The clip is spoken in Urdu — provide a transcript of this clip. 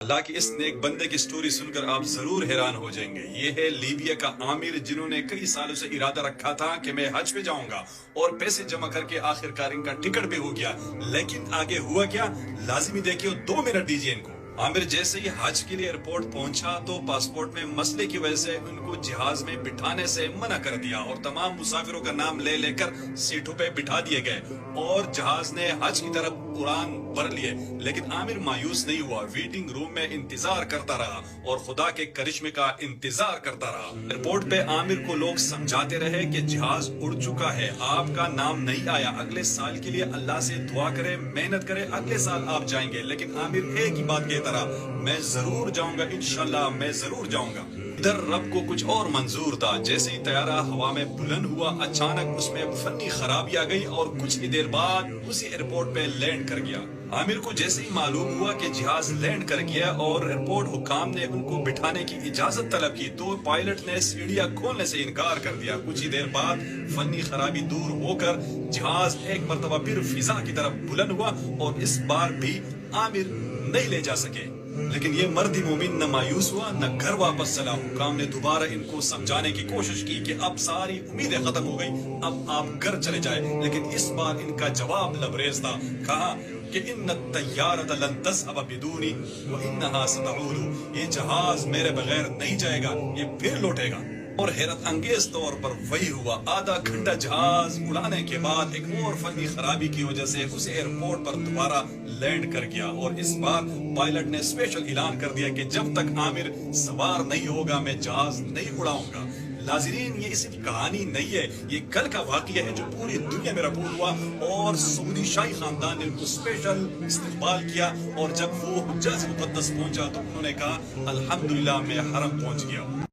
اللہ کی اس نیک بندے کی سٹوری سن کر آپ ضرور حیران ہو جائیں گے۔ یہ ہے لیبیا کا عامر، جنہوں نے کئی سالوں سے ارادہ رکھا تھا کہ میں حج پہ جاؤں گا اور پیسے جمع کر کے آخر کار ان کا ٹکٹ بھی ہو گیا۔ لیکن آگے ہوا کیا، لازمی دیکھیے، 2 منٹ دیجیے ان کو۔ عامر جیسے ہی حج کے لیے ایئرپورٹ پہنچا تو پاسپورٹ میں مسئلے کی وجہ سے ان کو جہاز میں بٹھانے سے منع کر دیا اور تمام مسافروں کا نام لے لے کر سیٹوں پہ بٹھا دیے گئے اور جہاز نے حج کی طرف اڑان بھر لیے۔ لیکن عامر مایوس نہیں ہوا، ویٹنگ روم میں انتظار کرتا رہا اور خدا کے کرشمے کا انتظار کرتا رہا۔ ایئرپورٹ پہ عامر کو لوگ سمجھاتے رہے کہ جہاز اڑ چکا ہے، آپ کا نام نہیں آیا، اگلے سال کے لیے اللہ سے دعا کرے، محنت کرے، اگلے سال آپ جائیں گے۔ لیکن عامر ایک ہی بات کہتا رہا، میں ضرور جاؤں گا، انشاءاللہ میں ضرور جاؤں گا۔ ادھر رب کو کچھ اور منظور تھا۔ جیسے ہی طیارہ ہوا میں بلند ہوا، اچانک اس میں فنی خرابی آ گئی اور کچھ ہی دیر بعد اسی ایئرپورٹ پہ لینڈ کر گیا۔ عامر کو جیسے ہی معلوم ہوا کہ جہاز لینڈ کر گیا اور ایئرپورٹ حکام نے ان کو بٹھانے کی اجازت طلب کی تو پائلٹ نے سیڑھیاں کھولنے سے انکار کر دیا۔ کچھ ہی دیر بعد فنی خرابی دور ہو کر جہاز ایک مرتبہ پھر فضا کی طرف بلند ہوا اور اس بار بھی عامر نہیں لے جا سکے۔ لیکن یہ مرد مومن نہ مایوس ہوا نہ گھر واپس چلا۔ حکام نے دوبارہ ان کو سمجھانے کی کوشش کی کہ اب ساری امیدیں ختم ہو گئی، اب آپ گھر چلے جائیں۔ لیکن اس بار ان کا جواب لبریز تھا، کہا کہ ان الطیارۃ لن تذهب بدونی وانها ستعود، یہ جہاز میرے بغیر نہیں جائے گا، یہ پھر لوٹے گا۔ اور حیرت انگیز طور پر وہی ہوا۔ آدھا گھنٹہ جہاز اڑانے کے بعد ایک اور فنی خرابی کی وجہ سے اس ایئرپورٹ پر دوبارہ لینڈ کر گیا اور اس بار پائلٹ نے اسپیشل اعلان کر دیا کہ جب تک عامر سوار نہیں ہوگا میں جہاز نہیں اڑاؤں گا۔ ناظرین، یہ صرف کہانی نہیں ہے، یہ کل کا واقعہ ہے جو پوری دنیا میں رپورٹ ہوا اور سعودی شاہی خاندان نے ان کو اسپیشل استقبال کیا اور جب وہ حجاز مقدس پہنچا تو انہوں نے کہا الحمدللہ میں حرم پہنچ گیا۔